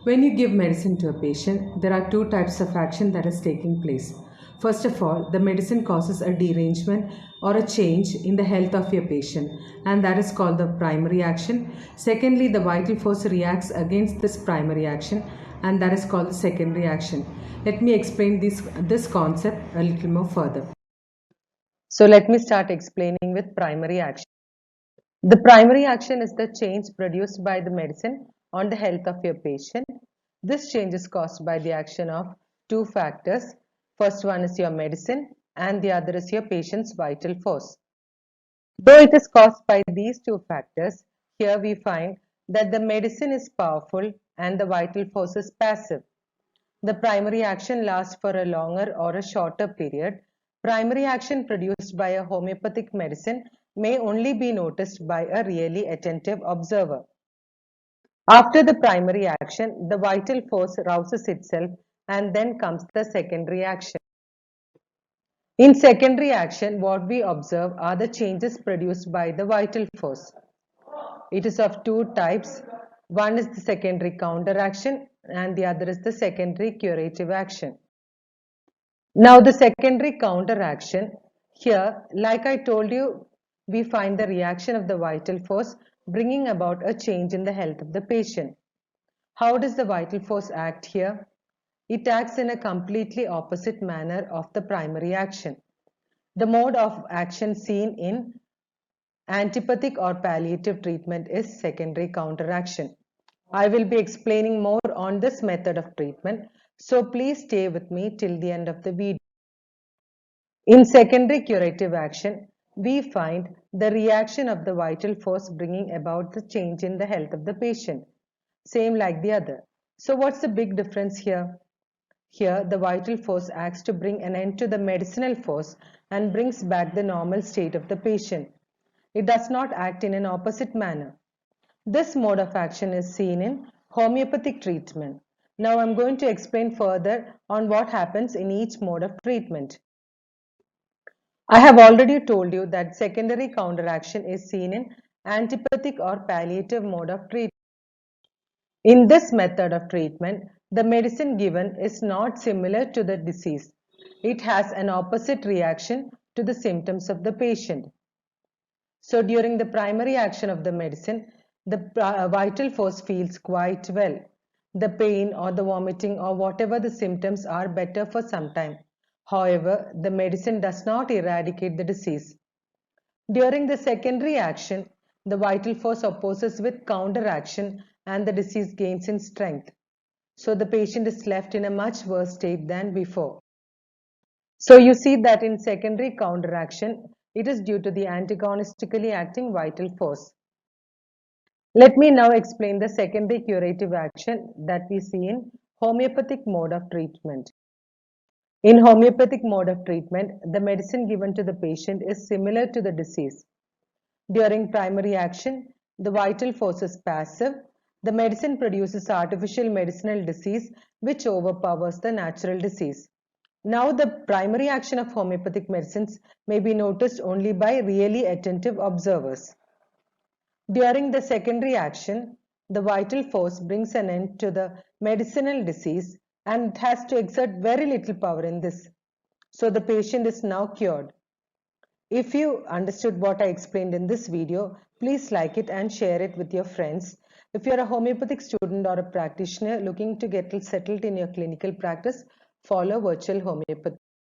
When you give medicine to a patient, there are two types of action that is taking place. First of all, the medicine causes a derangement or a change in the health of your patient, and that is called the primary action. Secondly, the vital force reacts against this primary action, and that is called the secondary action. Let me explain this concept a little more further. So, let me start explaining with primary action. The primary action is the change produced by the medicine on the health of your patient. This change is caused by the action of two factors. First one is your medicine and the other is your patient's vital force. Though it is caused by these two factors, here we find that the medicine is powerful and the vital force is passive. The primary action lasts for a longer or a shorter period. Primary action produced by a homeopathic medicine may only be noticed by a really attentive observer. After the primary action, the vital force rouses itself and then comes the secondary action. In secondary action, what we observe are the changes produced by the vital force. It is of two types. One is the secondary counteraction and the other is the secondary curative action. Now the secondary counteraction, here like I told you, we find the reaction of the vital force bringing about a change in the health of the patient. How does the vital force act here? It acts in a completely opposite manner of the primary action. The mode of action seen in antipathic or palliative treatment is secondary counteraction. I will be explaining more on this method of treatment, so please stay with me till the end of the video. In secondary curative action, we find the reaction of the vital force bringing about the change in the health of the patient, same like the other. So what's the big difference here? Here, the vital force acts to bring an end to the medicinal force and brings back the normal state of the patient. It does not act in an opposite manner. This mode of action is seen in homeopathic treatment. Now I'm going to explain further on what happens in each mode of treatment. I have already told you that secondary counteraction is seen in antipathic or palliative mode of treatment. In this method of treatment, the medicine given is not similar to the disease. It has an opposite reaction to the symptoms of the patient. So during the primary action of the medicine, the vital force feels quite well. The pain or the vomiting or whatever the symptoms are better for some time. However, the medicine does not eradicate the disease. During the secondary action, the vital force opposes with counteraction and the disease gains in strength. So the patient is left in a much worse state than before. So you see that in secondary counteraction, it is due to the antagonistically acting vital force. Let me now explain the secondary curative action that we see in homeopathic mode of treatment. In homeopathic mode of treatment, the medicine given to the patient is similar to the disease. During primary action, the vital force is passive. The medicine produces artificial medicinal disease which overpowers the natural disease. Now the primary action of homeopathic medicines may be noticed only by really attentive observers. During the secondary action, the vital force brings an end to the medicinal disease and has to exert very little power in this. So the patient is now cured. If you understood what I explained in this video, please like it and share it with your friends. If you are a homeopathic student or a practitioner looking to get settled in your clinical practice, follow Virtual Homeopathy.